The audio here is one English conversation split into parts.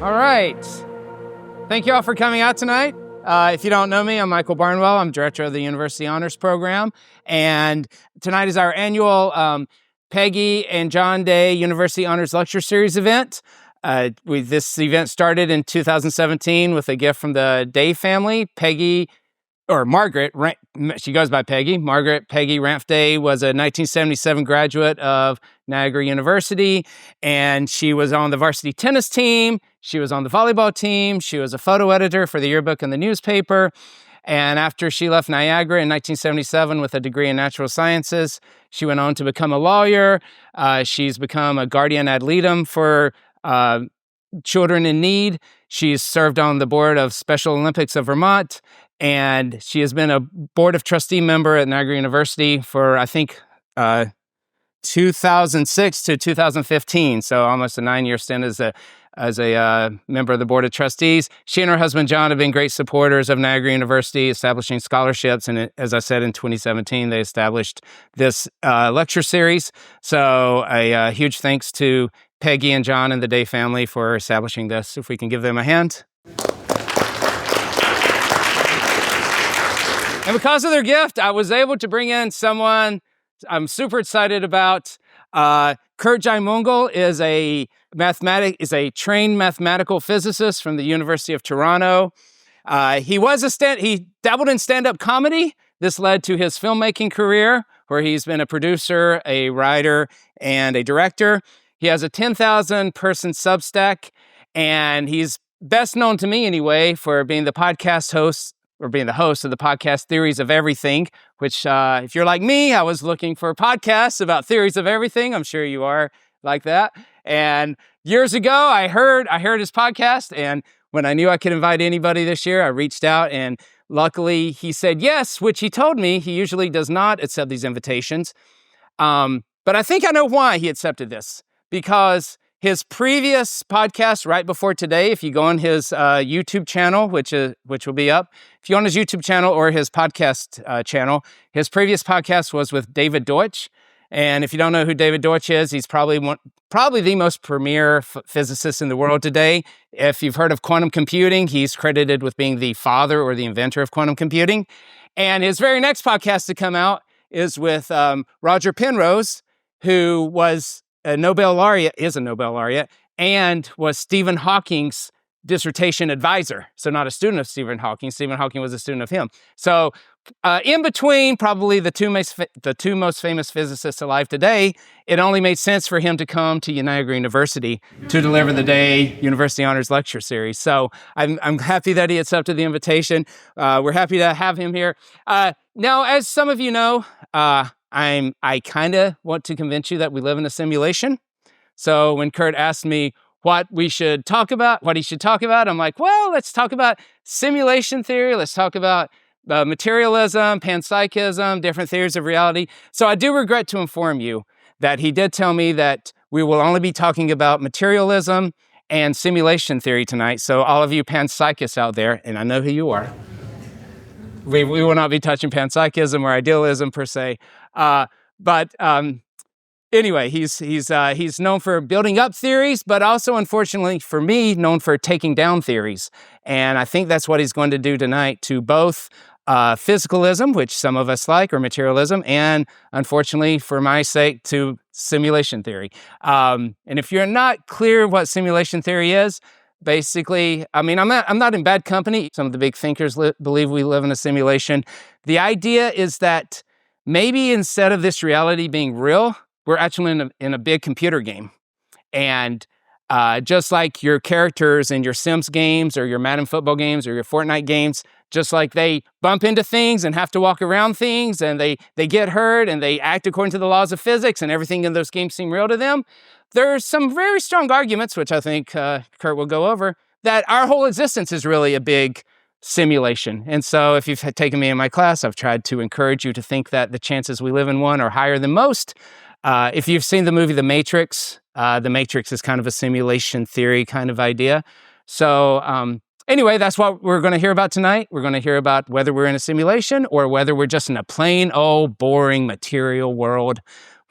All right. Thank you all for coming out tonight. If you don't know me, I'm Michael Barnwell. I'm director of the University Honors Program. And tonight is our annual Peggy and John Day University Honors Lecture Series event. This event started in 2017 with a gift from the Day family. Peggy, or Margaret, she goes by Peggy. Margaret Peggy Ranf Day was a 1977 graduate of Niagara University, and she was on the varsity tennis team. She was on the volleyball team. She was a photo editor for the yearbook and the newspaper. And after she left Niagara in 1977 with a degree in natural sciences, she went on to become a lawyer. She's become a guardian ad litem for children in need. She's served on the board of Special Olympics of Vermont, and she has been a board of trustee member at Niagara University for, I think, 2006 to 2015, so almost a 9-year stint as a member of the Board of Trustees. She and her husband, John, have been great supporters of Niagara University, establishing scholarships. And as I said, in 2017, they established this lecture series. So a huge thanks to Peggy and John and the Day family for establishing this. If we can give them a hand. And because of their gift, I was able to bring in someone I'm super excited about. Curt Jaimungal is a trained mathematical physicist from the University of Toronto. He dabbled in stand-up comedy. This led to his filmmaking career, where he's been a producer, a writer, and a director. He has a 10,000-person Substack, and he's best known to me anyway for being the podcast host, or being the host of the podcast Theories of Everything, which if you're like me, I was looking for podcasts about theories of everything. I'm sure you are like that. And years ago, I heard his podcast, and when I knew I could invite anybody this year, I reached out, and luckily he said yes, which he told me he usually does not accept these invitations. But I think I know why he accepted this, because his previous podcast right before today, if you go on his YouTube channel, which will be up, if you go on his YouTube channel or his podcast channel, his previous podcast was with David Deutsch. And if you don't know who David Deutsch is, he's probably the most premier physicist in the world today. If you've heard of quantum computing, he's credited with being the father or the inventor of quantum computing. And his very next podcast to come out is with Roger Penrose, who was is a Nobel laureate, and was Stephen Hawking's dissertation advisor. So not a student of Stephen Hawking. Stephen Hawking was a student of him. So in between probably the two most famous physicists alive today, it only made sense for him to come to Niagara University to deliver the Day University Honors Lecture Series. So I'm happy that he accepted the invitation. We're happy to have him here. Now, as some of you know, I kind of want to convince you that we live in a simulation. So when Curt asked me what he should talk about, I'm like, well, let's talk about simulation theory. Let's talk about materialism, panpsychism, different theories of reality. So I do regret to inform you that he did tell me that we will only be talking about materialism and simulation theory tonight. So all of you panpsychists out there, and I know who you are, we will not be touching panpsychism or idealism per se. But anyway, he's known for building up theories, but also, unfortunately for me, known for taking down theories. And I think that's what he's going to do tonight to both physicalism, which some of us like, or materialism, and unfortunately, for my sake, to simulation theory. And if you're not clear what simulation theory is, basically, I mean, I'm not in bad company. Some of the big thinkers believe we live in a simulation. The idea is that maybe instead of this reality being real, we're actually in a big computer game. And just like your characters in your Sims games or your Madden football games or your Fortnite games, just like they bump into things and have to walk around things, and they get hurt and they act according to the laws of physics, and everything in those games seem real to them, there's some very strong arguments, which I think Curt will go over, that our whole existence is really a big simulation. And so if you've taken me in my class, I've tried to encourage you to think that the chances we live in one are higher than most. If you've seen the movie The Matrix is kind of a simulation theory kind of idea. So anyway, that's what we're going to hear about tonight. We're going to hear about whether we're in a simulation or whether we're just in a plain old boring material world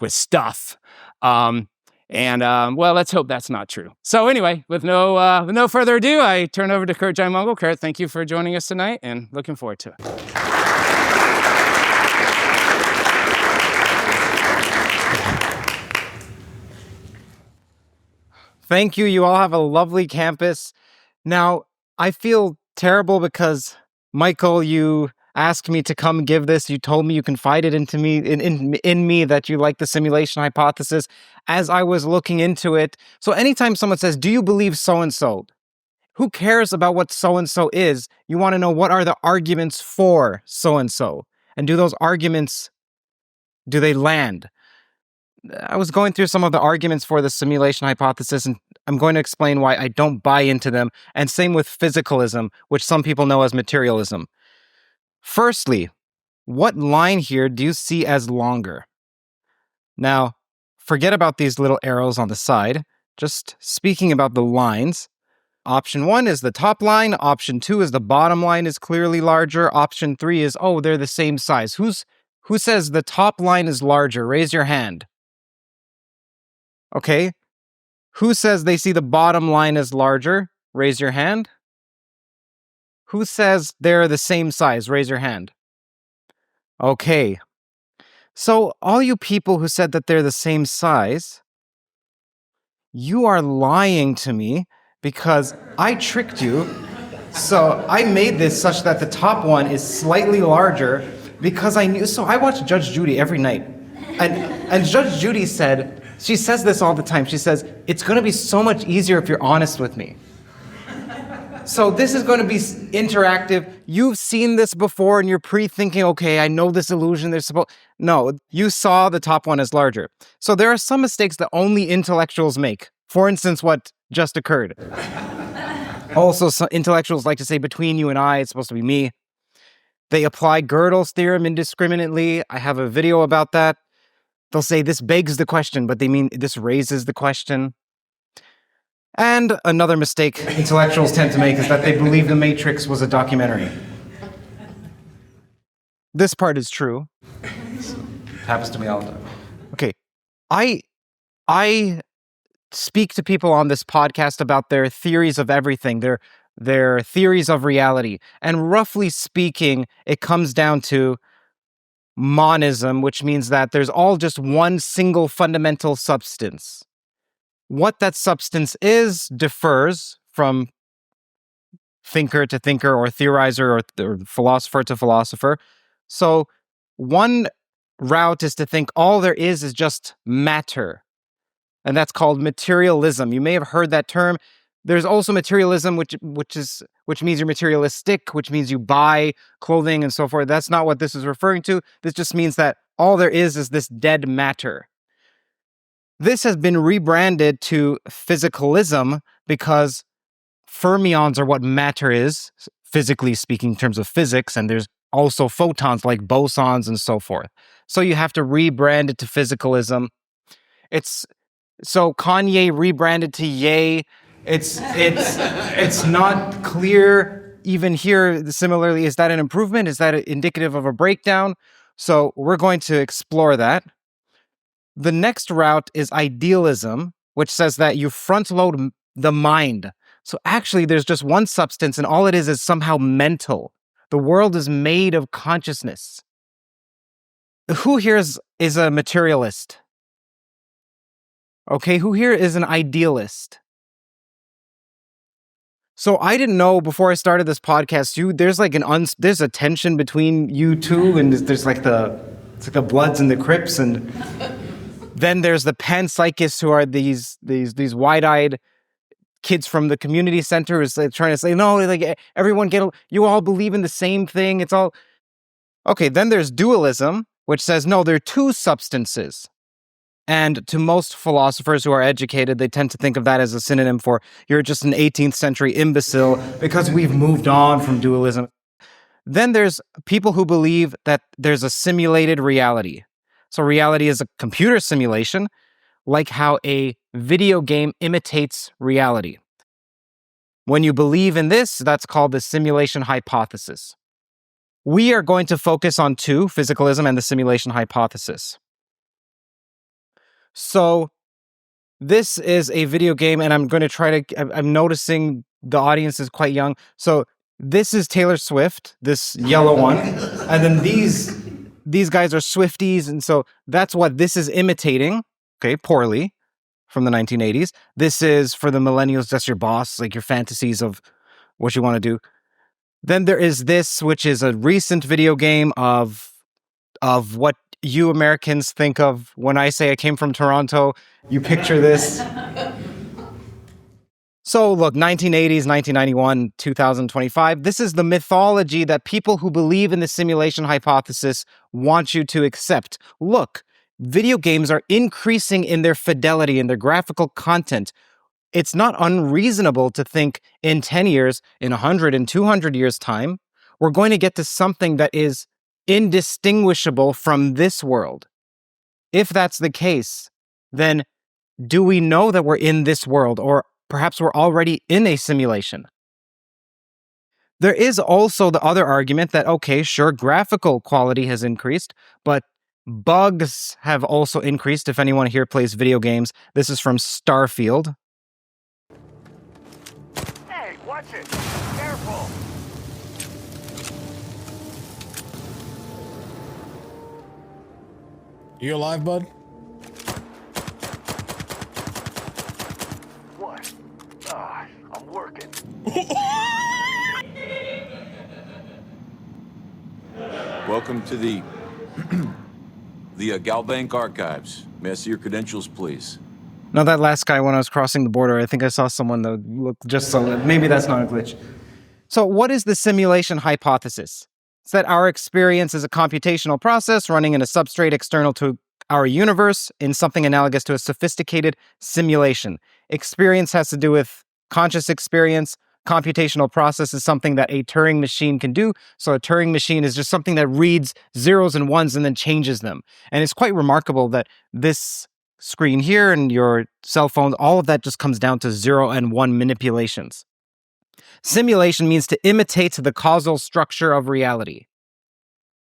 with stuff. And well, let's hope that's not true. So anyway, with no further ado, I turn over to Curt Jaimungal. Curt, thank you for joining us tonight, and looking forward to it. Thank you. You all have a lovely campus. Now, I feel terrible because, Michael, you asked me to come give this. You told me you confided into me in me that you like the simulation hypothesis as I was looking into it. So anytime someone says, "Do you believe so-and-so?" Who cares about what so-and-so is? You want to know what are the arguments for so-and-so? And do those arguments, do they land? I was going through some of the arguments for the simulation hypothesis, and I'm going to explain why I don't buy into them, and same with physicalism, which some people know as materialism. Firstly, what line here do you see as longer? Now, forget about these little arrows on the side, just speaking about the lines. Option 1 is the top line, option 2 is the bottom line is clearly larger, option 3 is, oh, they're the same size. Who says the top line is larger? Raise your hand. Okay. Who says they see the bottom line as larger? Raise your hand. Who says they're the same size? Raise your hand. Okay. So all you people who said that they're the same size, you are lying to me because I tricked you. So I made this such that the top one is slightly larger because I knew. So I watch Judge Judy every night. And Judge Judy said, she says this all the time. She says, it's going to be so much easier if you're honest with me. So this is going to be interactive. You've seen this before and you're pre-thinking, okay, I know this illusion. No, you saw the top one as larger. So there are some mistakes that only intellectuals make. For instance, what just occurred. Also, some intellectuals like to say between you and I, it's supposed to be me. They apply Gödel's theorem indiscriminately. I have a video about that. They'll say this begs the question, but they mean this raises the question. And another mistake intellectuals tend to make is that they believe The Matrix was a documentary. This part is true. It happens to me all the time. Okay. I speak to people on this podcast about their theories of everything, their theories of reality. And roughly speaking, it comes down to monism, which means that there's all just one single fundamental substance. What that substance is differs from thinker to thinker or theorizer or philosopher to philosopher. So one route is to think all there is just matter. And that's called materialism. You may have heard that term. There's also materialism, which means you're materialistic, which means you buy clothing and so forth. That's not what this is referring to. This just means that all there is this dead matter. This has been rebranded to physicalism because fermions are what matter is, physically speaking, in terms of physics, and there's also photons like bosons and so forth. So you have to rebrand it to physicalism. So Kanye rebranded to Ye. It's not clear even here. Similarly, is that an improvement? Is that indicative of a breakdown? So we're going to explore that. The next route is idealism, which says that you front load the mind. So actually, there's just one substance, and all it is somehow mental. The world is made of consciousness. Who here is a materialist? Okay, who here is an idealist? So I didn't know before I started this podcast, there's there's a tension between you two, and there's like it's like the Bloods and the Crips, and then there's the panpsychists who are these wide-eyed kids from the community center who's like trying to say, no, like everyone you all believe in the same thing. It's all okay. Then there's dualism, which says no, there are two substances. And to most philosophers who are educated, they tend to think of that as a synonym for you're just an 18th century imbecile because we've moved on from dualism. Then there's people who believe that there's a simulated reality. So reality is a computer simulation, like how a video game imitates reality. When you believe in this, that's called the simulation hypothesis. We are going to focus on two, physicalism and the simulation hypothesis. So This is a video game, and I'm going to try to. I'm noticing the audience is quite young. So this is Taylor Swift, this yellow one, and then these guys are Swifties, and so that's what this is imitating. Okay, poorly from the 1980s. This is for the millennials. That's your boss, like your fantasies of what you want to do. Then there is this, which is a recent video game of what you Americans think of when I say I came from Toronto. You picture this. So look, 1980s, 1991, 2025. This is the mythology that people who believe in the simulation hypothesis want you to accept. Look, video games are increasing in their fidelity and their graphical content. It's not unreasonable to think in 10 years, in 100 and 200 years' time, we're going to get to something that is indistinguishable from this world. If that's the case, then do we know that we're in this world, or perhaps we're already in a simulation? There is also the other argument that, okay, sure, graphical quality has increased, but bugs have also increased. If anyone here plays video games, this is from Starfield. Hey, watch it! Careful! You alive, bud? What? I'm working. Welcome to the Galbank Archives. May I see your credentials, please? Now, that last guy, when I was crossing the border, I think I saw someone that looked just so... Maybe that's not a glitch. So what is the simulation hypothesis? It's that our experience is a computational process running in a substrate external to our universe in something analogous to a sophisticated simulation. Experience has to do with conscious experience. Computational process is something that a Turing machine can do. So a Turing machine is just something that reads zeros and ones and then changes them. And it's quite remarkable that this screen here and your cell phone, all of that just comes down to 0 and 1 manipulations. Simulation means to imitate the causal structure of reality.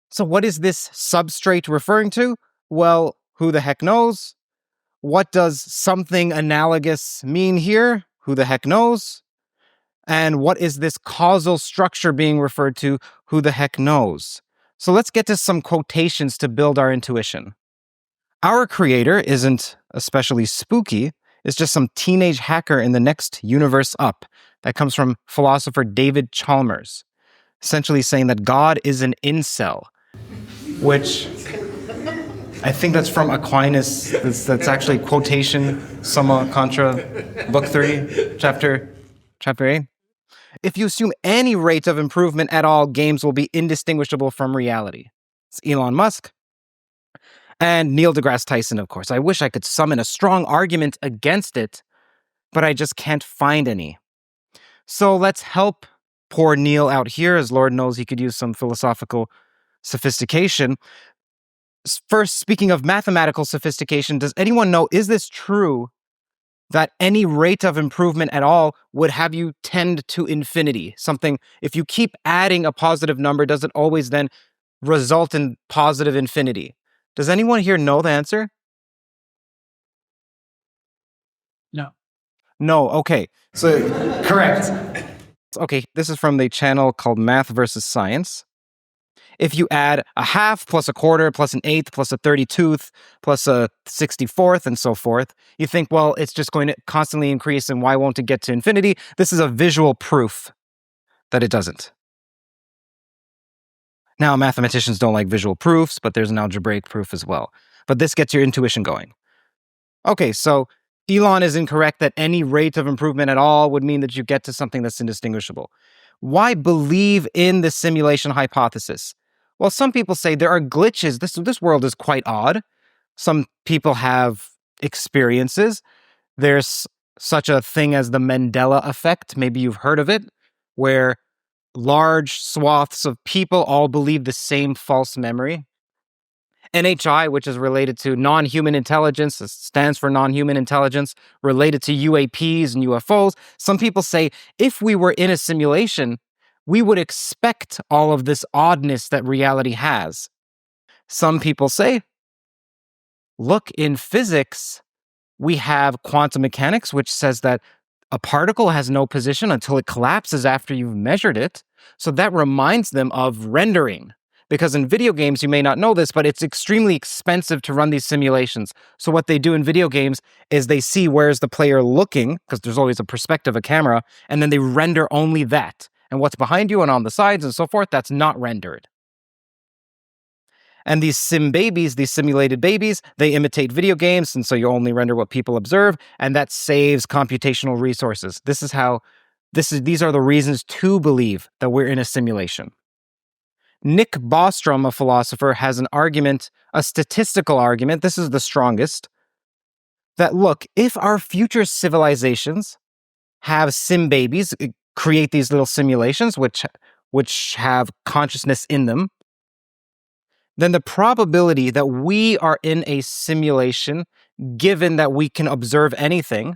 So what is this substrate referring to? Well, who the heck knows? What does something analogous mean here? Who the heck knows? And what is this causal structure being referred to? Who the heck knows? So let's get to some quotations to build our intuition. Our creator isn't especially spooky. It's just some teenage hacker in the next universe up. That comes from philosopher David Chalmers, essentially saying that God is an incel, which I think that's from Aquinas. That's actually quotation Summa Contra, Book 3, Chapter 8. If you assume any rate of improvement at all, games will be indistinguishable from reality. It's Elon Musk. And Neil deGrasse Tyson, of course. I wish I could summon a strong argument against it, but I just can't find any. So let's help poor Neil out here, as Lord knows he could use some philosophical sophistication. First, speaking of mathematical sophistication, does anyone know, is this true that any rate of improvement at all would have you tend to infinity? Something, if you keep adding a positive number, does it always then result in positive infinity? Does anyone here know the answer? No, okay. So, correct. Okay, this is from the channel called Math versus Science. If you add a half plus a quarter plus an eighth plus a 32th plus a 64th and so forth, you think, well, it's just going to constantly increase and why won't it get to infinity? This is a visual proof that it doesn't. Now, mathematicians don't like visual proofs, but there's an algebraic proof as well. But this gets your intuition going. Okay, so Elon is incorrect that any rate of improvement at all would mean that you get to something that's indistinguishable. Why believe in the simulation hypothesis? Well, some people say there are glitches. This world is quite odd. Some people have experiences. There's such a thing as the Mandela effect. Maybe you've heard of it, where large swaths of people all believe the same false memory. NHI, which is related to non-human intelligence, stands for non-human intelligence, related to UAPs and UFOs. Some people say if we were in a simulation, we would expect all of this oddness that reality has. Some people say, look, in physics, we have quantum mechanics, which says that a particle has no position until it collapses after you've measured it. So that reminds them of rendering. Because in video games, you may not know this, but it's extremely expensive to run these simulations. So what they do in video games is they see where's the player looking, because there's always a perspective, a camera, and then they render only that. And what's behind you and on the sides and so forth, that's not rendered. And these sim babies, these simulated babies, they imitate video games, and so you only render what people observe, and that saves computational resources. These are the reasons to believe that we're in a simulation. Nick Bostrom, a philosopher, has an argument, a statistical argument, this is the strongest, that look, if our future civilizations have sim babies, create these little simulations which have consciousness in them, then the probability that we are in a simulation, given that we can observe anything,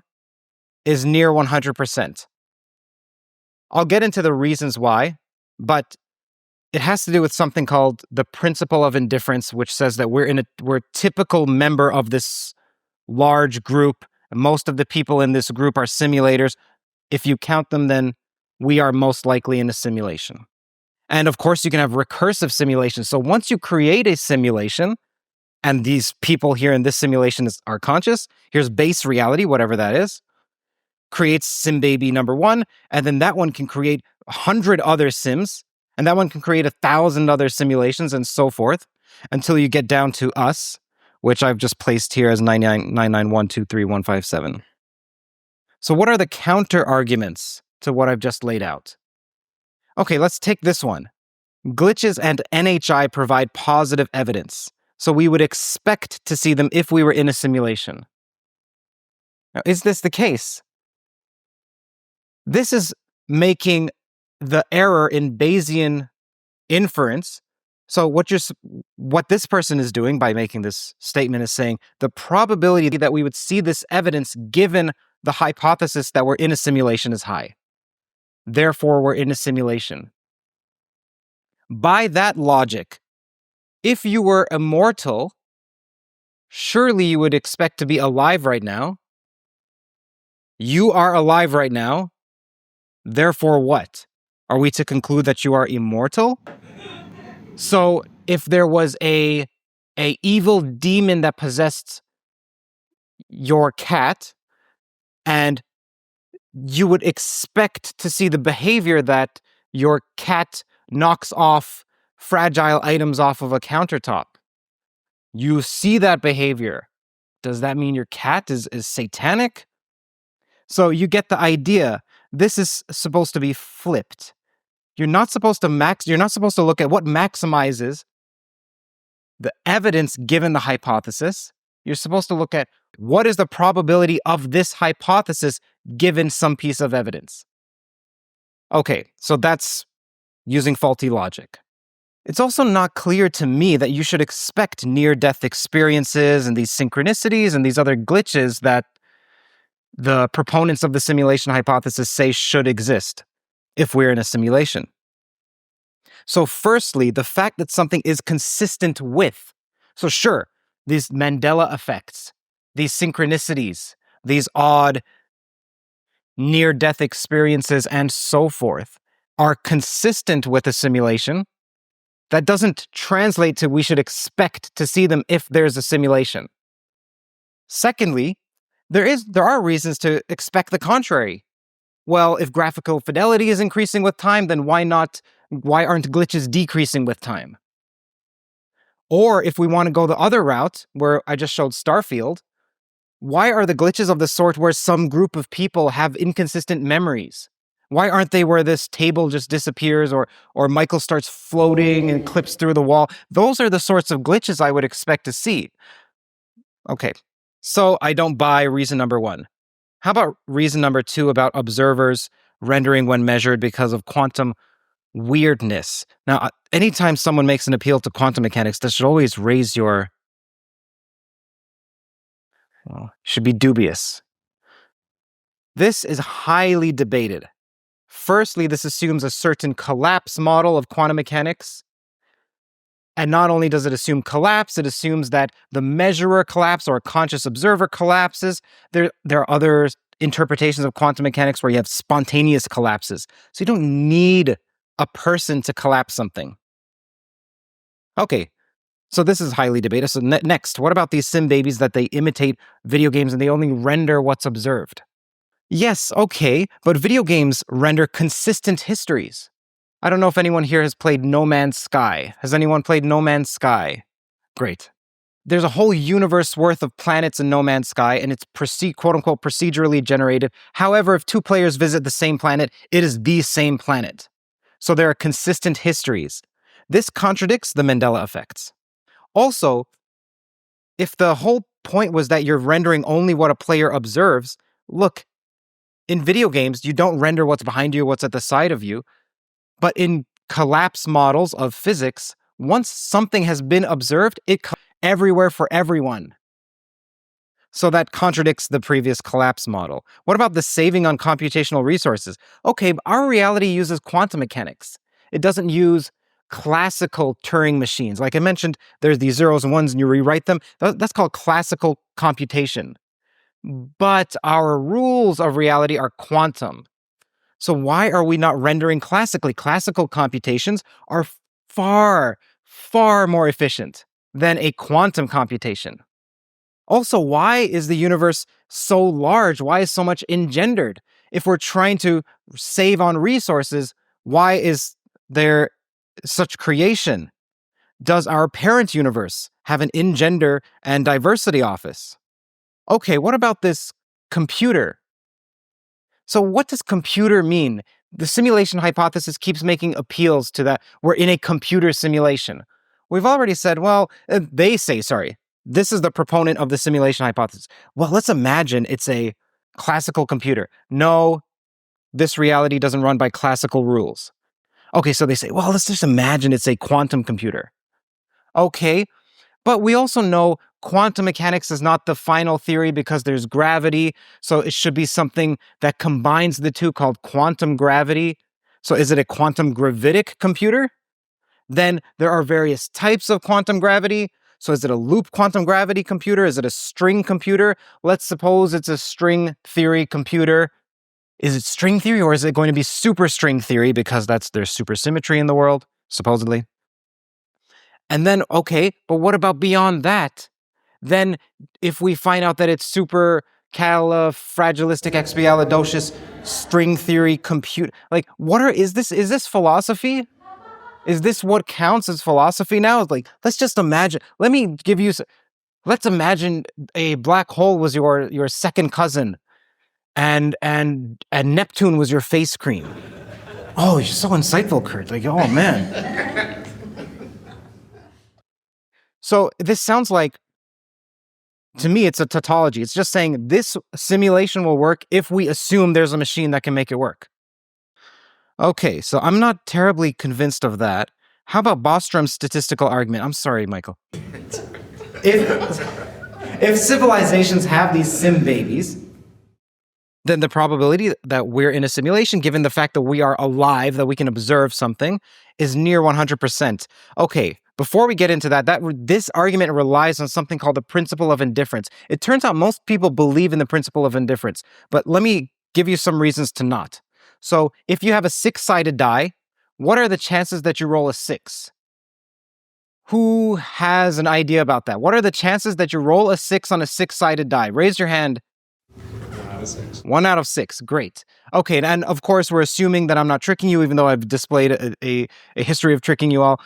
is near 100%. I'll get into the reasons why, but it has to do with something called the principle of indifference, which says that we're a typical member of this large group. Most of the people in this group are simulators. If you count them, then we are most likely in a simulation. And of course, you can have recursive simulations. So once you create a simulation, and these people here in this simulation are conscious, here's base reality, whatever that is, creates sim baby number 1, and then that one can create 100 other sims, and that one can create 1,000 other simulations, and so forth, until you get down to us, which I've just placed here as 999123157. So what are the counter arguments to what I've just laid out? Okay, let's take this one. Glitches and NHI provide positive evidence, so we would expect to see them if we were in a simulation. Now, is this the case? This is making the error in Bayesian inference. So what this person is doing by making this statement is saying the probability that we would see this evidence given the hypothesis that we're in a simulation is high. Therefore, we're in a simulation. By that logic, if you were immortal, surely you would expect to be alive right now. You are alive right now. Therefore, what? Are we to conclude that you are immortal? So, if there was a evil demon that possessed your cat, and you would expect to see the behavior that your cat knocks off fragile items off of a countertop. You see that behavior. Does that mean your cat is satanic? So you get the idea. This is supposed to be flipped. You're not supposed to look at what maximizes the evidence given the hypothesis. You're supposed to look at what is the probability of this hypothesis given some piece of evidence. Okay, so that's using faulty logic. It's also not clear to me that you should expect near-death experiences and these synchronicities and these other glitches that the proponents of the simulation hypothesis say should exist if we're in a simulation. So firstly, the fact that something is consistent with. So sure, these Mandela effects, these synchronicities, these odd near-death experiences and so forth are consistent with a simulation. That doesn't translate to we should expect to see them if there's a simulation. Secondly, there are reasons to expect the contrary. Well, if graphical fidelity is increasing with time, then why aren't glitches decreasing with time? Or if we want to go the other route, where I just showed Starfield, why are the glitches of the sort where some group of people have inconsistent memories? Why aren't they where this table just disappears or Michael starts floating and clips through the wall? Those are the sorts of glitches I would expect to see. Okay, so I don't buy reason number 1. How about reason number 2 about observers rendering when measured because of quantum weirdness? Now, anytime someone makes an appeal to quantum mechanics, that should always raise your... should be dubious. This is highly debated. Firstly, this assumes a certain collapse model of quantum mechanics. And not only does it assume collapse, it assumes that the measurer collapses or a conscious observer collapses. There are other interpretations of quantum mechanics where you have spontaneous collapses. So you don't need a person to collapse something. Okay, so this is highly debated. So next, what about these sim babies that they imitate video games and they only render what's observed? Yes, okay, but video games render consistent histories. I don't know if anyone here has played No Man's Sky. Has anyone played No Man's Sky? Great. There's a whole universe worth of planets in No Man's Sky, and it's quote-unquote procedurally generated. However, if two players visit the same planet, it is the same planet. So there are consistent histories. This contradicts the Mandela effects. Also, if the whole point was that you're rendering only what a player observes, look, in video games, you don't render what's behind you, what's at the side of you. But in collapse models of physics, once something has been observed, it comes everywhere for everyone. So that contradicts the previous collapse model. What about the saving on computational resources? Okay, but our reality uses quantum mechanics. It doesn't use classical Turing machines. Like I mentioned, there's these zeros and ones and you rewrite them. That's called classical computation. But our rules of reality are quantum. So why are we not rendering classically? Classical computations are far, far more efficient than a quantum computation. Also, why is the universe so large? Why is so much engendered? If we're trying to save on resources, why is there such creation? Does our parent universe have an engender and diversity office? Okay, what about this computer? So what does computer mean? The simulation hypothesis keeps making appeals to that. We're in a computer simulation. We've already said, this is the proponent of the simulation hypothesis. Well, let's imagine it's a classical computer. No, this reality doesn't run by classical rules. Okay, so they say, well, let's just imagine it's a quantum computer. Okay, but we also know quantum mechanics is not the final theory because there's gravity, so it should be something that combines the two called quantum gravity. So is it a quantum gravitic computer? Then there are various types of quantum gravity. So is it a loop quantum gravity computer? Is it a string computer? Let's suppose it's a string theory computer. Is it string theory or is it going to be superstring theory because there's supersymmetry in the world, supposedly? And then, okay, but what about beyond that? Then if we find out that it's supercalifragilisticexpialidocious string theory compute, like is this philosophy? Is this what counts as philosophy now? It's like, let's just imagine, let's imagine a black hole was your second cousin and Neptune was your face cream. Oh, you're so insightful, Curt. Like, oh man. So this sounds like, to me, it's a tautology. It's just saying this simulation will work if we assume there's a machine that can make it work. Okay, so I'm not terribly convinced of that. How about Bostrom's statistical argument? I'm sorry, Michael. If civilizations have these sim babies, then the probability that we're in a simulation, given the fact that we are alive, that we can observe something, is near 100%. Okay, before we get into that, this argument relies on something called the principle of indifference. It turns out most people believe in the principle of indifference, but let me give you some reasons to not. So if you have a 6-sided die, what are the chances that you roll a 6? Who has an idea about that? What are the chances that you roll a 6 on a 6-sided die? Raise your hand. 1 out of 6. 1 out of 6. Great. Okay, and of course we're assuming that I'm not tricking you, even though I've displayed a history of tricking you all.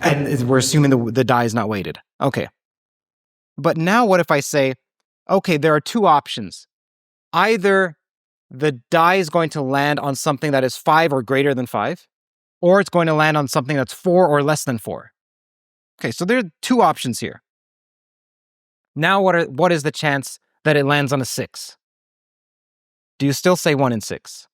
And we're assuming the die is not weighted. Okay. But now what if I say, okay, there are two options. Either the die is going to land on something that is 5 or greater than 5, or it's going to land on something that's 4 or less than 4. Okay, so there are two options here. Now what is the chance that it lands on a 6? Do you still say 1 in 6?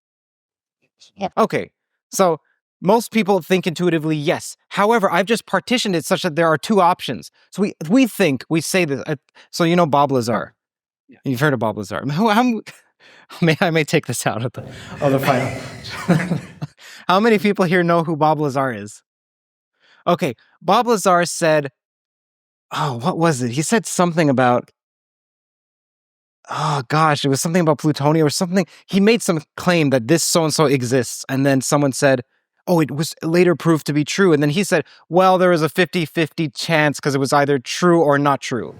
Yeah. Okay, so most people think intuitively yes. However, I've just partitioned it such that there are two options. So we say this. So you know Bob Lazar. Yeah. You've heard of Bob Lazar. I may take this out of the final. How many people here know who Bob Lazar is? Okay, Bob Lazar said, oh, what was it? He said something about, oh gosh, it was something about plutonium or something. He made some claim that this so-and-so exists. And then someone said, oh, it was later proved to be true. And then he said, well, there was a 50-50 chance because it was either true or not true.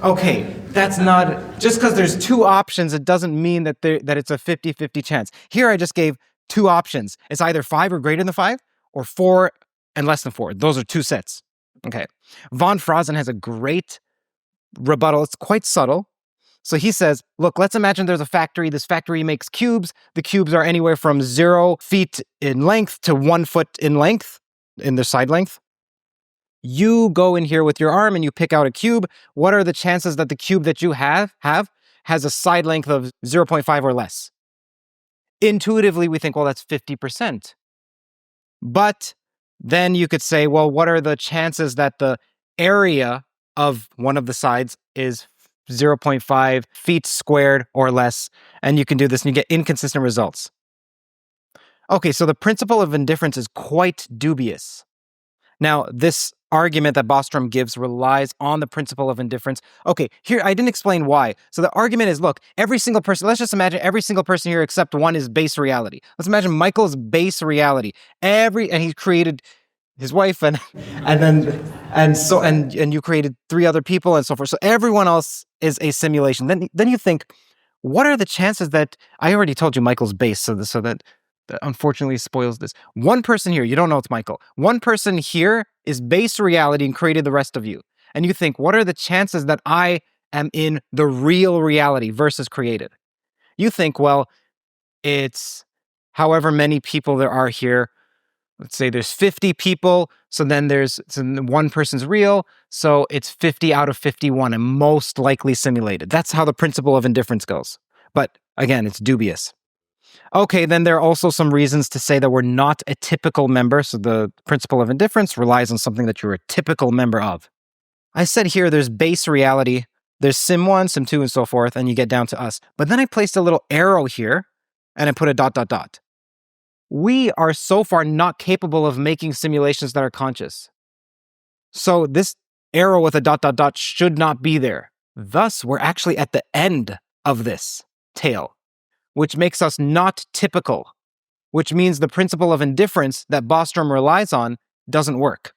Okay, that's not, just because there's two options, it doesn't mean that it's a 50-50 chance. Here I just gave two options. It's either 5 or greater than 5 or 4 and less than 4. Those are two sets. Okay. Von Franzen has a great rebuttal. It's quite subtle. So he says, look, let's imagine there's a factory. This factory makes cubes. The cubes are anywhere from 0 feet in length to 1 foot in length, in their side length. You go in here with your arm and you pick out a cube. What are the chances that the cube that you have has a side length of 0.5 or less? Intuitively, we think, well, that's 50%. But then you could say, well, what are the chances that the area of one of the sides is 0.5 feet squared or less? And you can do this and you get inconsistent results. Okay, so the principle of indifference is quite dubious. Now, this argument that Bostrom gives relies on the principle of indifference. Okay, here, I didn't explain why. So the argument is, look, every single person, let's just imagine every single person here except one is base reality. Let's imagine Michael's base reality. And he created his wife and you created 3 other people and so forth. So everyone else is a simulation. Then you think, what are the chances that, I already told you Michael's base, so that unfortunately spoils this. One person here, you don't know it's Michael. One person here is base reality and created the rest of you. And you think, what are the chances that I am in the real reality versus created? You think, well, it's however many people there are here. Let's say there's 50 people. So then one person's real. So it's 50 out of 51 and most likely simulated. That's how the principle of indifference goes. But again, it's dubious. Okay, then there are also some reasons to say that we're not a typical member. So the principle of indifference relies on something that you're a typical member of. I said here there's base reality, there's Sim 1, Sim 2, and so forth, and you get down to us. But then I placed a little arrow here, and I put a ... We are so far not capable of making simulations that are conscious. So this arrow with a ... should not be there. Thus, we're actually at the end of this tale, which makes us not typical, which means the principle of indifference that Bostrom relies on doesn't work.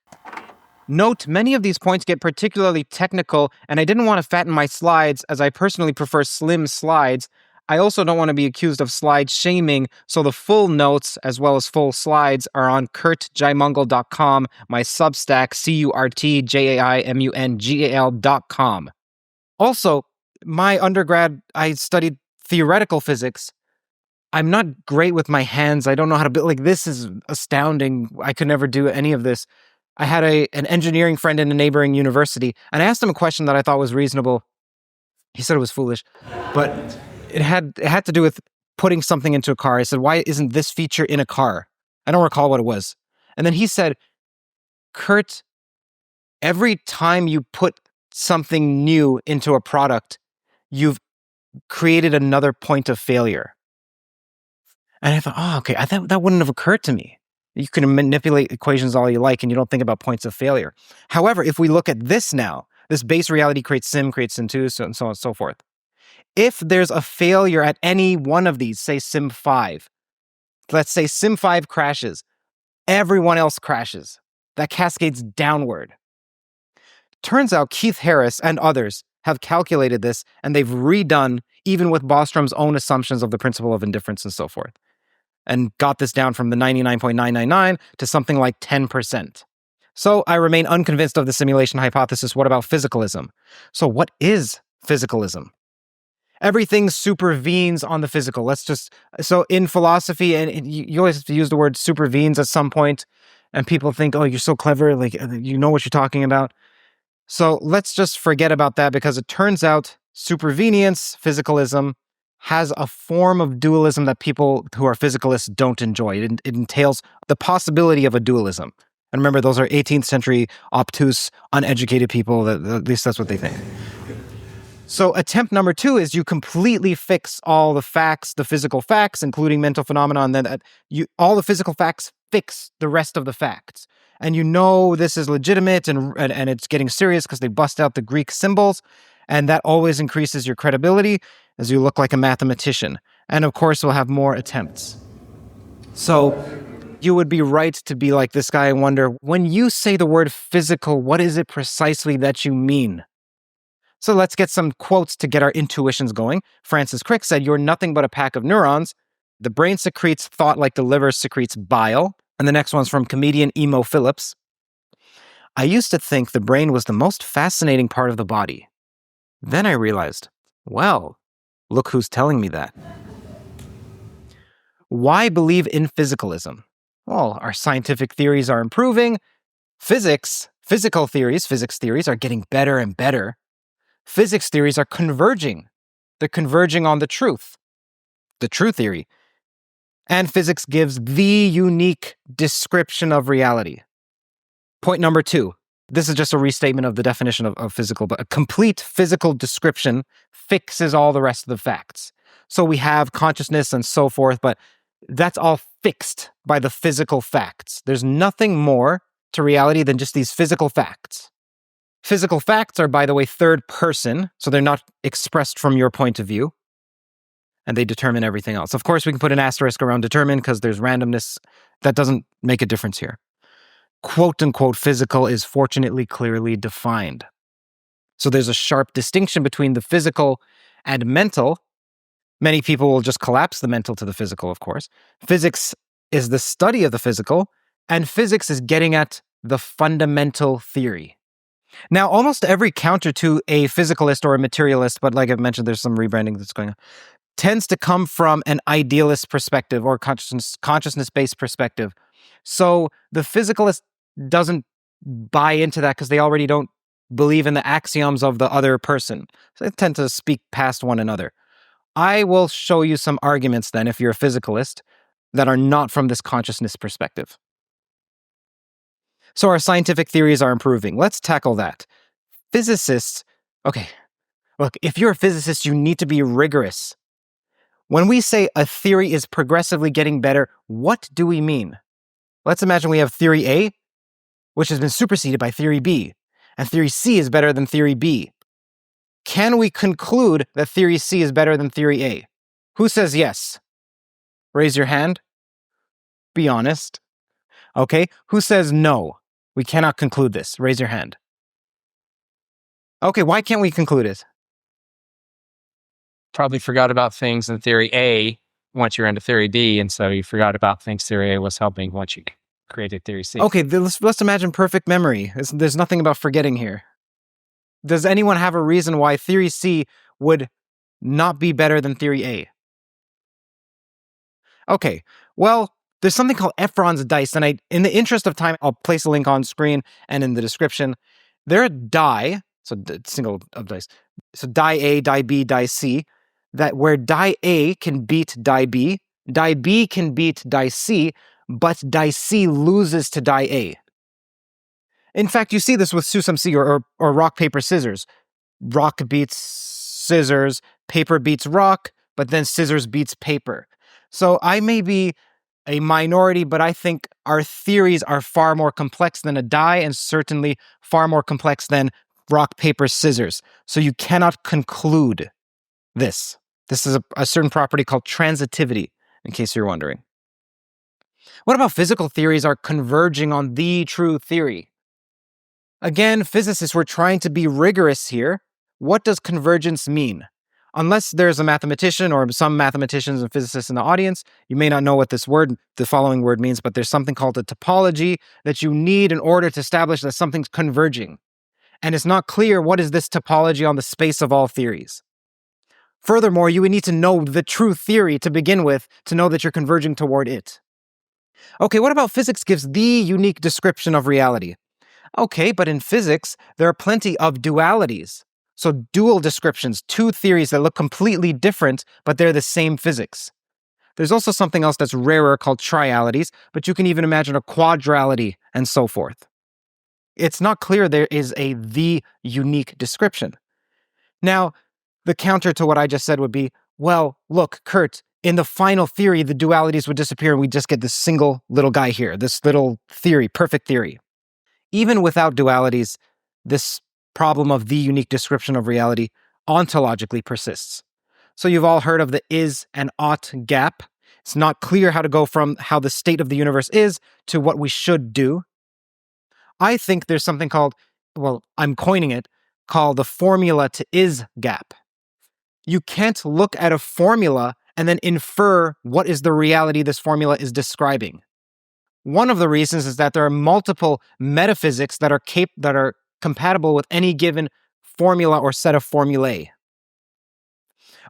Note, many of these points get particularly technical, and I didn't want to fatten my slides as I personally prefer slim slides. I also don't want to be accused of slide shaming, so the full notes as well as full slides are on curtjaimungal.com, my Substack, CurtJaimungal.com. Also, my undergrad, I studied theoretical physics. I'm not great with my hands. I don't know how to build. This is astounding. I could never do any of this. I had an engineering friend in a neighboring university, and I asked him a question that I thought was reasonable. He said it was foolish, but it had to do with putting something into a car. I said, why isn't this feature in a car? I don't recall what it was. And then he said, Curt, every time you put something new into a product, you've created another point of failure. And I thought, oh, okay, that wouldn't have occurred to me. You can manipulate equations all you like and you don't think about points of failure. However, if we look at this now, this base reality creates Sim 2, so on and so forth. If there's a failure at any one of these, say Sim 5, let's say Sim 5 crashes, everyone else crashes. That cascades downward. Turns out Keith Harris and others have calculated this, and they've redone, even with Bostrom's own assumptions of the principle of indifference and so forth, and got this down from the 99.999 to something like 10%. So I remain unconvinced of the simulation hypothesis. What about physicalism? So what is physicalism? Everything supervenes on the physical. So in philosophy, and you always have to use the word supervenes at some point, and people think, oh, you're so clever, like you know what you're talking about. So let's just forget about that, because it turns out supervenience, physicalism, has a form of dualism that people who are physicalists don't enjoy. It entails the possibility of a dualism. And remember, those are 18th century obtuse, uneducated people. At least that's what they think. So attempt number 2 is you completely fix all the facts, the physical facts, including mental phenomena, and then all the physical facts fix the rest of the facts. And you know this is legitimate and it's getting serious because they bust out the Greek symbols, and that always increases your credibility as you look like a mathematician. And of course, we'll have more attempts. So you would be right to be like this guy and wonder, when you say the word physical, what is it precisely that you mean? So let's get some quotes to get our intuitions going. Francis Crick said, "You're nothing but a pack of neurons. The brain secretes thought like the liver secretes bile." And the next one's from comedian Emo Phillips. "I used to think the brain was the most fascinating part of the body. Then I realized, well, look who's telling me that." Why believe in physicalism? Well, our scientific theories are improving. Physics theories are getting better and better. Physics theories are converging. They're converging on the truth theory. And physics gives the unique description of reality. Point number 2. This is just a restatement of the definition of physical, but a complete physical description fixes all the rest of the facts. So we have consciousness and so forth, but that's all fixed by the physical facts. There's nothing more to reality than just these physical facts. Physical facts are, by the way, third person, so they're not expressed from your point of view, and they determine everything else. Of course, we can put an asterisk around determine because there's randomness. That doesn't make a difference here. Quote-unquote physical is fortunately clearly defined. So there's a sharp distinction between the physical and mental. Many people will just collapse the mental to the physical, of course. Physics is the study of the physical, and physics is getting at the fundamental theory. Now, almost every counter to a physicalist or a materialist, but like I've mentioned, there's some rebranding that's going on, tends to come from an idealist perspective or consciousness-based perspective. So the physicalist doesn't buy into that because they already don't believe in the axioms of the other person. So they tend to speak past one another. I will show you some arguments then, if you're a physicalist, that are not from this consciousness perspective. So our scientific theories are improving. Let's tackle that. Physicists, okay, look, if you're a physicist, you need to be rigorous. When we say a theory is progressively getting better, what do we mean? Let's imagine we have theory A, which has been superseded by theory B, and theory C is better than theory B. Can we conclude that theory C is better than theory A? Who says yes? Raise your hand. Be honest. Okay, who says no? We cannot conclude this. Raise your hand. Okay, why can't we conclude it? Probably forgot about things in theory A once you're into theory B, and so you forgot about things theory A was helping once you created theory C. Okay, let's imagine perfect memory. There's nothing about forgetting here. Does anyone have a reason why theory C would not be better than theory A? Okay, well, there's something called Efron's dice, and in the interest of time, I'll place a link on screen and in the description. There are die, so single of dice. So die A, die B, die C, that where die A can beat die B can beat die C, but die C loses to die A. In fact, you see this with Susam-C or rock, paper, scissors. Rock beats scissors, paper beats rock, but then scissors beats paper. So I may be a minority, but I think our theories are far more complex than a die and certainly far more complex than rock, paper, scissors. So you cannot conclude this. This is a certain property called transitivity, in case you're wondering. What about physical theories are converging on the true theory? Again, physicists were trying to be rigorous here. What does convergence mean? Unless there's a mathematician or some mathematicians and physicists in the audience, you may not know what the following word means, but there's something called a topology that you need in order to establish that something's converging. And it's not clear what is this topology on the space of all theories. Furthermore, you would need to know the true theory to begin with to know that you're converging toward it. Okay, what about physics gives the unique description of reality? Okay, but in physics, there are plenty of dualities. So dual descriptions, two theories that look completely different, but they're the same physics. There's also something else that's rarer called trialities, but you can even imagine a quadrality and so forth. It's not clear there is the unique description. Now, The counter to what I just said would be, well, look, Curt, in the final theory, the dualities would disappear and we just get this single little guy here, this little theory, perfect theory. Even without dualities, this problem of the unique description of reality ontologically persists. So you've all heard of the is and ought gap. It's not clear how to go from how the state of the universe is to what we should do. I think there's something called, well, I'm coining it, called the formula to is gap. You can't look at a formula and then infer what is the reality this formula is describing. One of the reasons is that there are multiple metaphysics that are compatible with any given formula or set of formulae.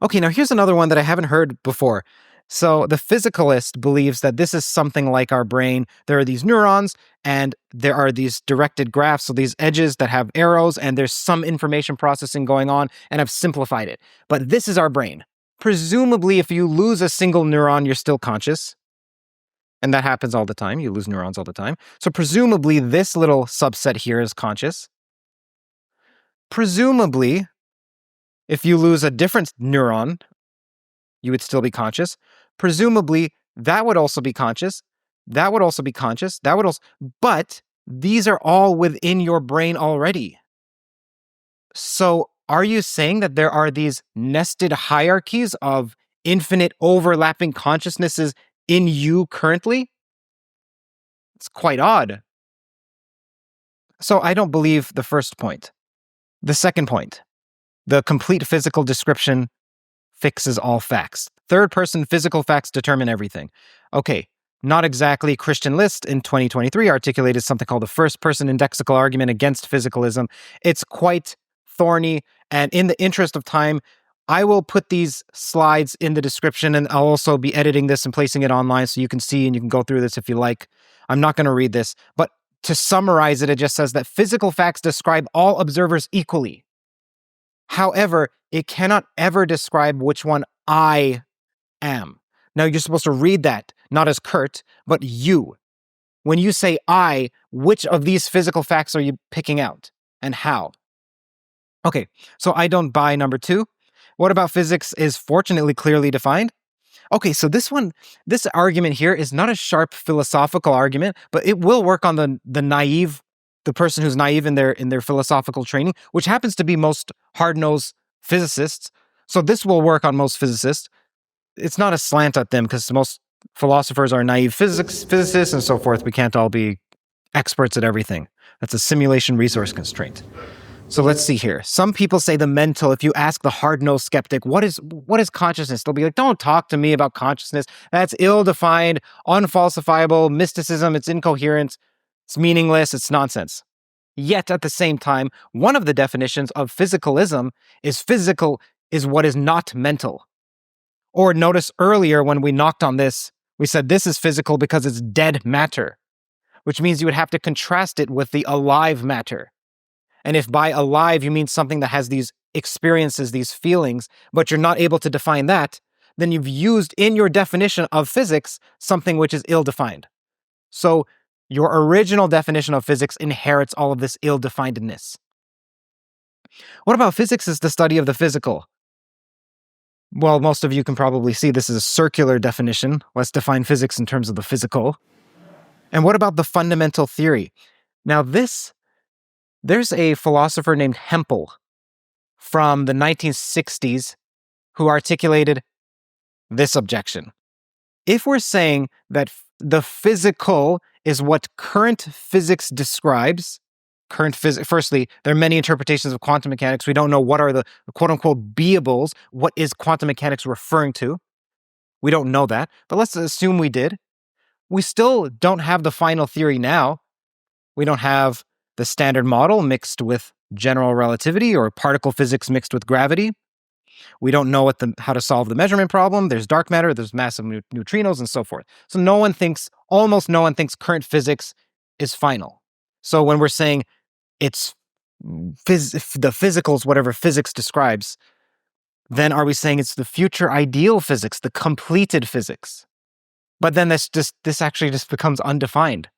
Okay, now here's another one that I haven't heard before. So the physicalist believes that this is something like our brain. There are these neurons and there are these directed graphs, so these edges that have arrows, and there's some information processing going on, and I've simplified it. But this is our brain. Presumably, if you lose a single neuron, you're still conscious. And that happens all the time. You lose neurons all the time. So presumably, this little subset here is conscious. Presumably, if you lose a different neuron, you would still be conscious. Presumably, that would also be conscious. That would also be conscious. That would also... But these are all within your brain already. So are you saying that there are these nested hierarchies of infinite overlapping consciousnesses in you currently? It's quite odd. So I don't believe the first point. The second point, the complete physical description fixes all facts. Third-person physical facts determine everything. Okay, not exactly. Christian List in 2023 articulated something called the first-person indexical argument against physicalism. It's quite thorny, and in the interest of time, I will put these slides in the description, and I'll also be editing this and placing it online so you can see and you can go through this if you like. I'm not going to read this, but to summarize it, it just says that physical facts describe all observers equally. However, it cannot ever describe which one I am. Now, you're supposed to read that, not as Curt, but you. When you say I, which of these physical facts are you picking out, and how? Okay, so I don't buy number 2. What about physics is fortunately clearly defined? Okay, so this argument here is not a sharp philosophical argument, but it will work on the naive, the person who's naive in their philosophical training, which happens to be most hard-nosed physicists. So this will work on most physicists. It's not a slant at them because most philosophers are naive physicists and so forth. We can't all be experts at everything. That's a simulation resource constraint. So let's see here. Some people say the mental, if you ask the hard-nosed skeptic, what is consciousness? They'll be like, don't talk to me about consciousness. That's ill-defined, unfalsifiable, mysticism, it's incoherent, it's meaningless, it's nonsense. Yet at the same time, one of the definitions of physicalism is physical is what is not mental. Or notice earlier when we knocked on this, we said this is physical because it's dead matter, which means you would have to contrast it with the alive matter. And if by alive you mean something that has these experiences, these feelings, but you're not able to define that, then you've used in your definition of physics something which is ill-defined. So your original definition of physics inherits all of this ill-definedness. What about physics is the study of the physical? Well, most of you can probably see this is a circular definition. Let's define physics in terms of the physical. And what about the fundamental theory? Now there's a philosopher named Hempel from the 1960s who articulated this objection. If we're saying that the physical is what current physics describes, firstly, there are many interpretations of quantum mechanics. We don't know what are the quote-unquote beables. What is quantum mechanics referring to? We don't know that, but let's assume we did. We still don't have the final theory now. We don't have the standard model mixed with general relativity or particle physics mixed with gravity. We don't know how to solve the measurement problem. There's dark matter, there's massive neutrinos, and so forth. So almost no one thinks current physics is final. So when we're saying it's the physicals, whatever physics describes, then are we saying it's the future ideal physics, the completed physics? But then this actually just becomes undefined.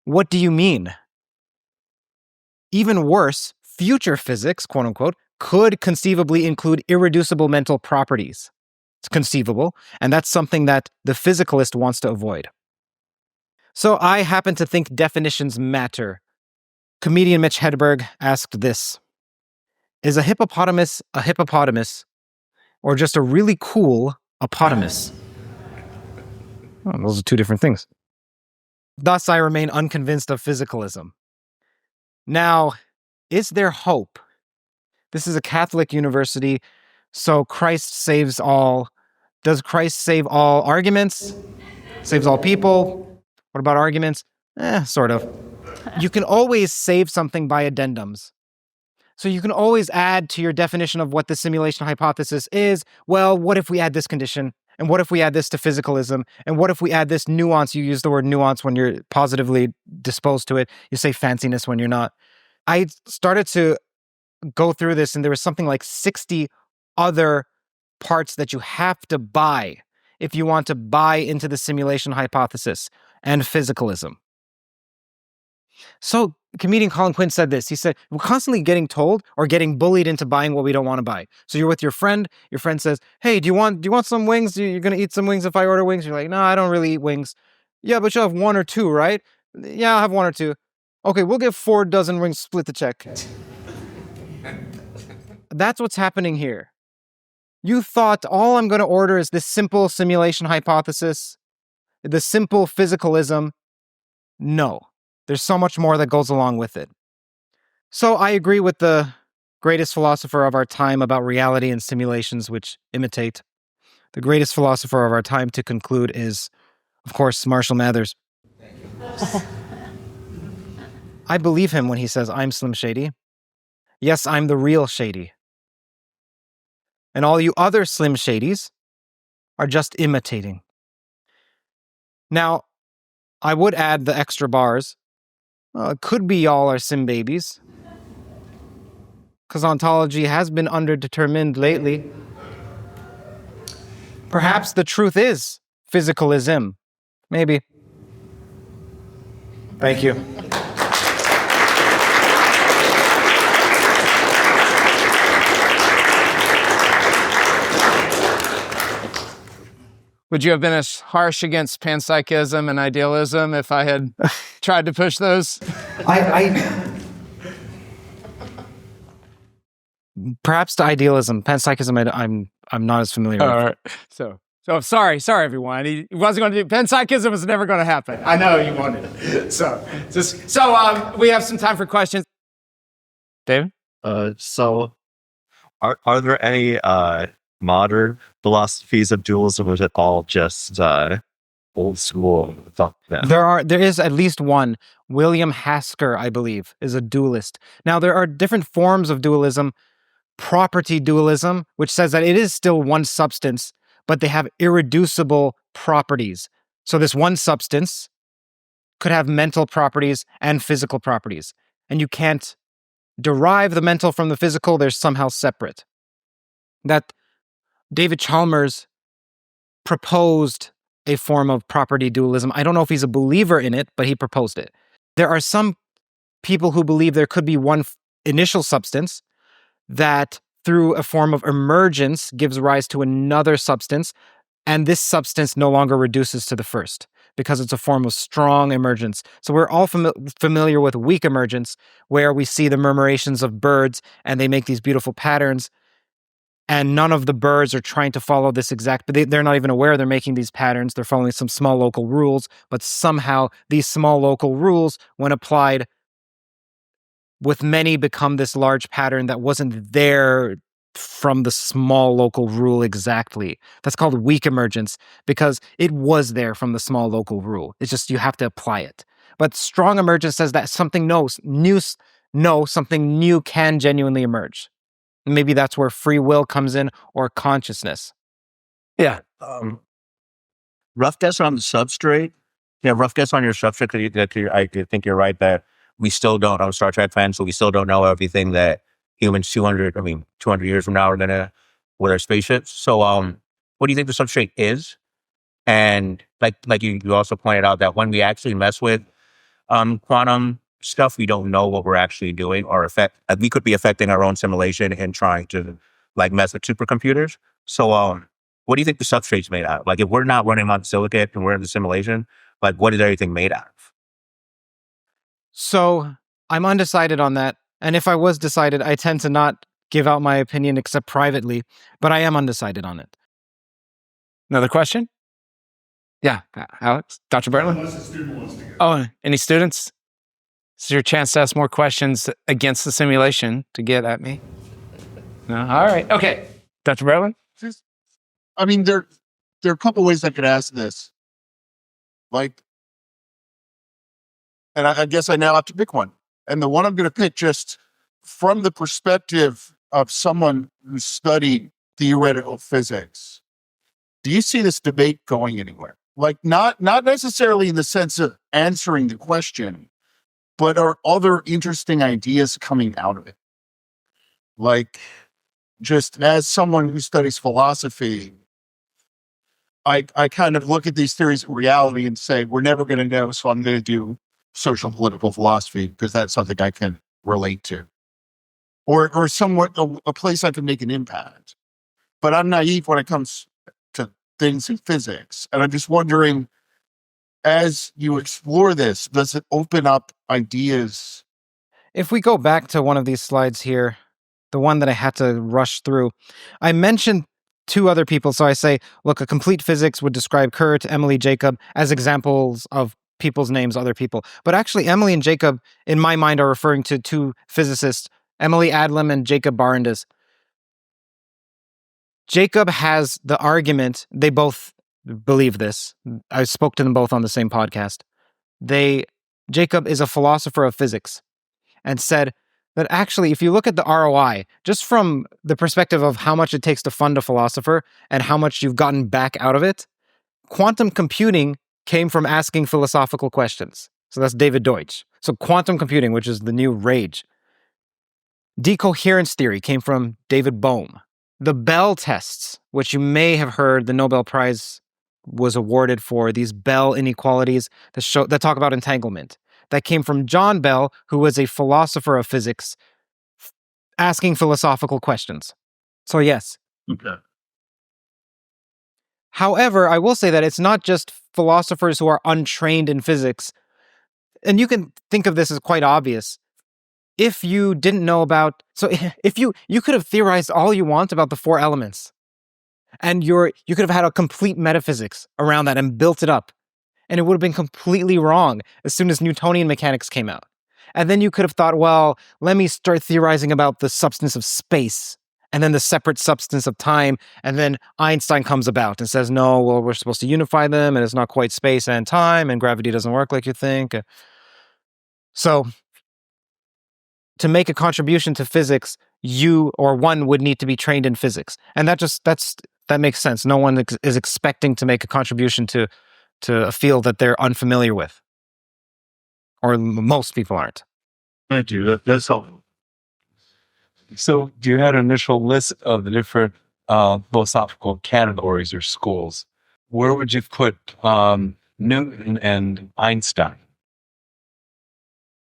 What do you mean? Even worse, future physics, quote unquote, could conceivably include irreducible mental properties. It's conceivable, and that's something that the physicalist wants to avoid. So I happen to think definitions matter. Comedian Mitch Hedberg asked this: is a hippopotamus, or just a really cool opotamus? Oh, those are two different things. Thus, I remain unconvinced of physicalism. Now, is there hope? This is a Catholic university, so Christ saves all. Does Christ save all arguments? Saves all people? What about arguments? Sort of. You can always save something by addendums. So you can always add to your definition of what the simulation hypothesis is. Well, what if we add this condition? And what if we add this to physicalism? And what if we add this nuance? You use the word nuance when you're positively disposed to it. You say fanciness when you're not. I started to go through this, and there was something like 60 other parts that you have to buy if you want to buy into the simulation hypothesis and physicalism. So comedian Colin Quinn said this. He said, we're constantly getting told or getting bullied into buying what we don't want to buy. So you're with your friend says, hey, do you want some wings? You're going to eat some wings if I order wings? You're like, no, I don't really eat wings. Yeah, but you'll have one or two, right? Yeah, I'll have one or two. Okay, we'll get 4 dozen wings, split the check. That's what's happening here. You thought all I'm going to order is this simple simulation hypothesis, the simple physicalism. No. There's so much more that goes along with it. So I agree with the greatest philosopher of our time about reality and simulations which imitate. The greatest philosopher of our time, to conclude, is, of course, Marshall Mathers. I believe him when he says, I'm Slim Shady. Yes, I'm the real Shady. And all you other Slim Shadys are just imitating. Now, I would add the extra bars. It could be y'all are sim babies, because ontology has been underdetermined lately. Perhaps the truth is physicalism. Maybe. Thank you. Would you have been as harsh against panpsychism and idealism if I had tried to push those? Perhaps to idealism. Panpsychism, I'm not as familiar with. All right. So sorry, everyone. He wasn't going to do. Panpsychism was never going to happen. I know you wanted it. So we have some time for questions. David? So are there any modern philosophies of dualism, or is it all just old school thought? There is at least one. William Hasker, I believe, is a dualist. Now, there are different forms of dualism. Property dualism, which says that it is still one substance, but they have irreducible properties. So this one substance could have mental properties and physical properties. And you can't derive the mental from the physical. They're somehow separate. That David Chalmers proposed a form of property dualism. I don't know if he's a believer in it, but he proposed it. There are some people who believe there could be one initial substance that, through a form of emergence, gives rise to another substance, and this substance no longer reduces to the first because it's a form of strong emergence. So we're all familiar with weak emergence, where we see the murmurations of birds and they make these beautiful patterns, and none of the birds are trying to follow this exact, but they're not even aware they're making these patterns. They're following some small local rules, but somehow these small local rules, when applied with many, become this large pattern that wasn't there from the small local rule exactly. That's called weak emergence, because it was there from the small local rule. It's just you have to apply it. But strong emergence says that something something new can genuinely emerge. Maybe that's where free will comes in, or consciousness. Yeah. Rough guess on the substrate. Yeah, rough guess on your substrate. I think you're right that we still don't. I'm a Star Trek fan, so we still don't know everything that humans 200 years from now are gonna with our spaceships. So, what do you think the substrate is? And like you also pointed out that when we actually mess with quantum stuff we don't know what we're actually doing, or we could be affecting our own simulation and trying to like mess with supercomputers. So, what do you think the substrate's made out of? Like, if we're not running on silicon and we're in the simulation, like, what is everything made out of? So I'm undecided on that. And if I was decided, I tend to not give out my opinion except privately, but I am undecided on it. Another question? Yeah, Alex? Dr. Berlin? Unless a student wants to go. Oh, any students? This is your chance to ask more questions against the simulation to get at me. No? All right. Okay. Dr. Berlin? I mean, there are a couple ways I could ask this. Like, and I guess I now have to pick one. And the one I'm going to pick, just from the perspective of someone who studied theoretical physics, do you see this debate going anywhere? Like, not necessarily in the sense of answering the question, but are other interesting ideas coming out of it? Like, just as someone who studies philosophy, I kind of look at these theories of reality and say, we're never going to know, so I'm going to do social political philosophy because that's something I can relate to. Or somewhat a place I can make an impact. But I'm naive when it comes to things in physics. And I'm just wondering, as you explore this, does it open up ideas? If we go back to one of these slides here, the one that I had to rush through, I mentioned two other people. So I say, look, a complete physics would describe Curt, Emily, Jacob as examples of people's names, other people. But actually, Emily and Jacob, in my mind, are referring to two physicists, Emily Adlam and Jacob Barandas. Jacob has the argument, they both believe this. I spoke to them both on the same podcast. Jacob is a philosopher of physics and said that actually, if you look at the ROI, just from the perspective of how much it takes to fund a philosopher and how much you've gotten back out of it, quantum computing came from asking philosophical questions. So that's David Deutsch. So quantum computing, which is the new rage. Decoherence theory came from David Bohm. The Bell tests, which you may have heard the Nobel Prize was awarded for, these Bell inequalities that talk about entanglement. That came from John Bell, who was a philosopher of physics, asking philosophical questions. So yes. Okay. However, I will say that it's not just philosophers who are untrained in physics. And you can think of this as quite obvious. If you didn't know about, so if you could have theorized all you want about the four elements, and you could have had a complete metaphysics around that and built it up, and it would have been completely wrong as soon as Newtonian mechanics came out. And then you could have thought, well, let me start theorizing about the substance of space, and then the separate substance of time, and then Einstein comes about and says, no, well, we're supposed to unify them, and it's not quite space and time, and gravity doesn't work like you think. So, to make a contribution to physics, one would need to be trained in physics. And that makes sense. No one is expecting to make a contribution to a field that they're unfamiliar with. Or most people aren't. Thank you. That's helpful. So you had an initial list of the different philosophical categories or schools. Where would you put Newton and Einstein?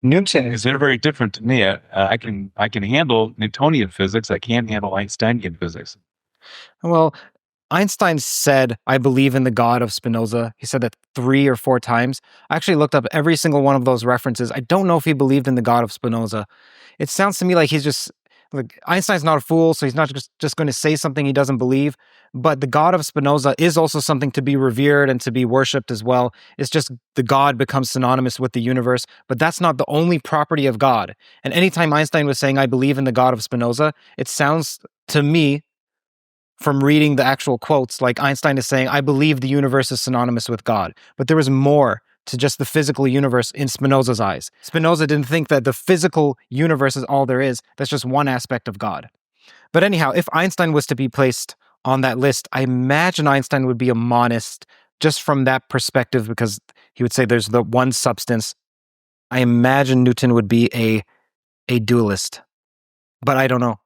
Newton is very different to me. I can handle Newtonian physics. I can't handle Einsteinian physics. Well, Einstein said, I believe in the God of Spinoza. He said that 3 or 4 times. I actually looked up every single one of those references. I don't know if he believed in the God of Spinoza. It sounds to me like he's just, like, Einstein's not a fool, so he's not just going to say something he doesn't believe. But the God of Spinoza is also something to be revered and to be worshipped as well. It's just the God becomes synonymous with the universe, but that's not the only property of God. And anytime Einstein was saying, I believe in the God of Spinoza, it sounds to me, from reading the actual quotes, like Einstein is saying, I believe the universe is synonymous with God. But there was more to just the physical universe in Spinoza's eyes. Spinoza didn't think that the physical universe is all there is. That's just one aspect of God. But anyhow, if Einstein was to be placed on that list, I imagine Einstein would be a monist just from that perspective, because he would say there's the one substance. I imagine Newton would be a dualist, but I don't know.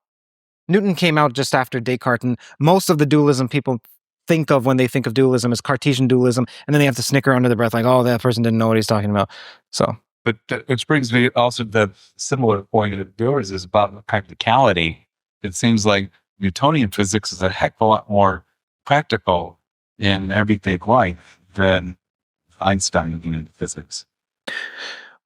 Newton came out just after Descartes, and most of the dualism people think of when they think of dualism is Cartesian dualism, and then they have to snicker under their breath like, oh, that person didn't know what he's talking about. So But which brings me also to the similar point of yours is about practicality. It seems like Newtonian physics is a heck of a lot more practical in everyday life than Einstein physics.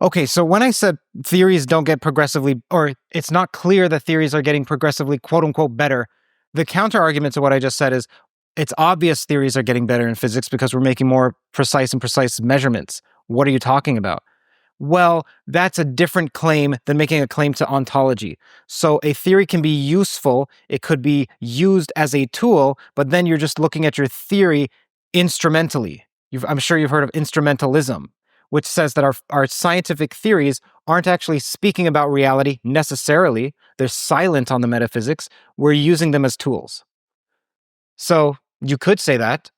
Okay, so when I said theories don't get progressively, or it's not clear that theories are getting progressively quote unquote better, the counter argument to what I just said is it's obvious theories are getting better in physics because we're making more precise measurements. What are you talking about? Well, that's a different claim than making a claim to ontology. So a theory can be useful, it could be used as a tool, but then you're just looking at your theory instrumentally. I'm sure you've heard of instrumentalism, which says that our scientific theories aren't actually speaking about reality necessarily. They're silent on the metaphysics. We're using them as tools. So you could say that,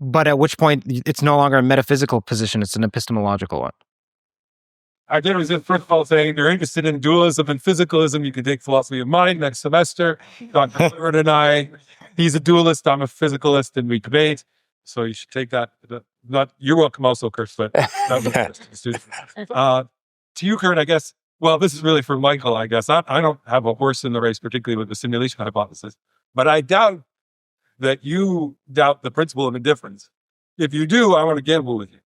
but at which point it's no longer a metaphysical position, it's an epistemological one. I did was first of all saying you're interested in dualism and physicalism. You can take philosophy of mind next semester. Dr. Curt and I, he's a dualist, I'm a physicalist, and we debate. So you should take that. You're welcome also, Curt, but to you, Curt, I guess, well, this is really for Michael, I guess. I don't have a horse in the race, particularly with the simulation hypothesis, but I doubt that you doubt the principle of indifference. If you do, I want to gamble with you.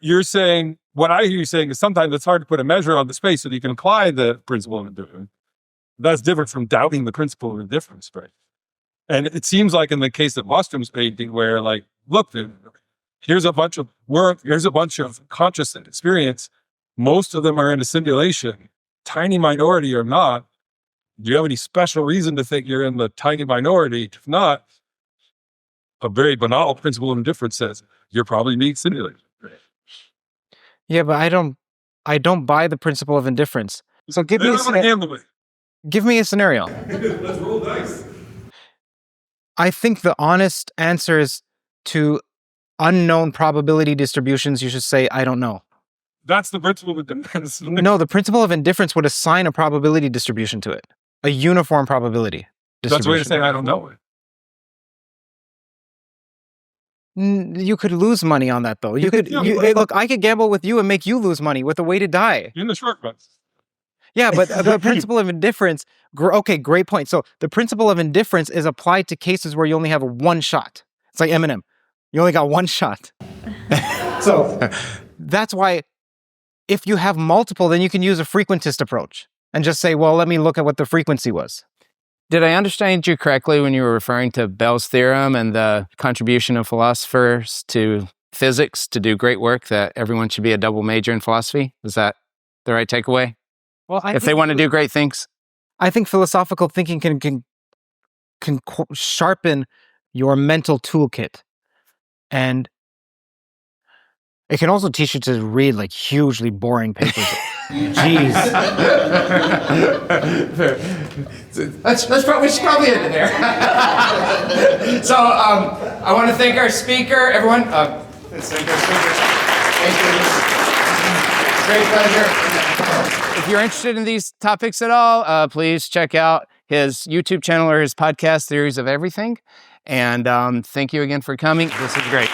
You're saying, what I hear you saying is sometimes it's hard to put a measure on the space so that you can apply the principle of indifference. That's different from doubting the principle of indifference, right? And it seems like in the case of Bostrom's painting, where like, look, here's a bunch of work, here's a bunch of conscious experience. Most of them are in a simulation. Tiny minority or not. Do you have any special reason to think you're in the tiny minority? If not, a very banal principle of indifference says you're probably being simulated. Yeah, but I don't buy the principle of indifference. So give me a scenario. Let's roll dice. I think the honest answers to unknown probability distributions, you should say, I don't know. That's the principle of indifference. No, the principle of indifference would assign a probability distribution to it. A uniform probability distribution. That's a way to say I don't know it. You could lose money on that, though. Look, I could gamble with you and make you lose money with a way to die. In the short run. Yeah, but the principle of indifference, okay, great point. So the principle of indifference is applied to cases where you only have one shot. It's like Eminem. You only got one shot. So that's why if you have multiple, then you can use a frequentist approach and just say, well, let me look at what the frequency was. Did I understand you correctly when you were referring to Bell's theorem and the contribution of philosophers to physics to do great work, that everyone should be a double major in philosophy? Is that the right takeaway? Well, if they want to do great things? I think philosophical thinking can sharpen your mental toolkit. And it can also teach you to read like hugely boring papers. Jeez. We should probably end it there. So I want to thank our speaker, everyone. Let's thank our speakers. Thank you. Great pleasure. If you're interested in these topics at all, please check out his YouTube channel or his podcast, Theories of Everything. And thank you again for coming. This is great.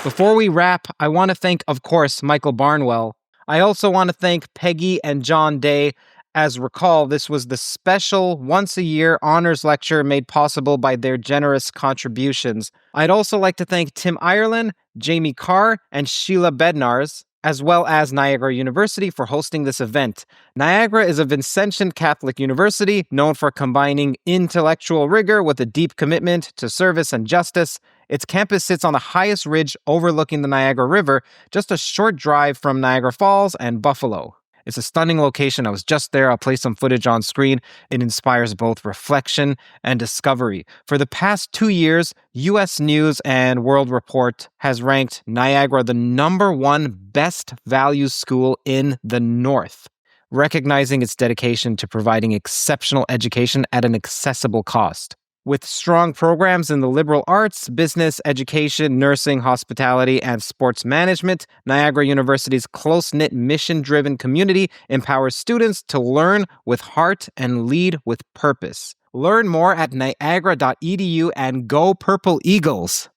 Before we wrap, I want to thank, of course, Michael Barnwell. I also want to thank Peggy and John Day. As recall, this was the special once-a-year honors lecture made possible by their generous contributions. I'd also like to thank Tim Ireland, Jamie Carr, and Sheila Bednars, as well as Niagara University for hosting this event. Niagara is a Vincentian Catholic university known for combining intellectual rigor with a deep commitment to service and justice. Its campus sits on the highest ridge overlooking the Niagara River, just a short drive from Niagara Falls and Buffalo. It's a stunning location. I was just there. I'll play some footage on screen. It inspires both reflection and discovery. For the past 2 years, U.S. News and World Report has ranked Niagara the #1 best value school in the North, recognizing its dedication to providing exceptional education at an accessible cost. With strong programs in the liberal arts, business, education, nursing, hospitality, and sports management, Niagara University's close-knit, mission-driven community empowers students to learn with heart and lead with purpose. Learn more at niagara.edu and go Purple Eagles!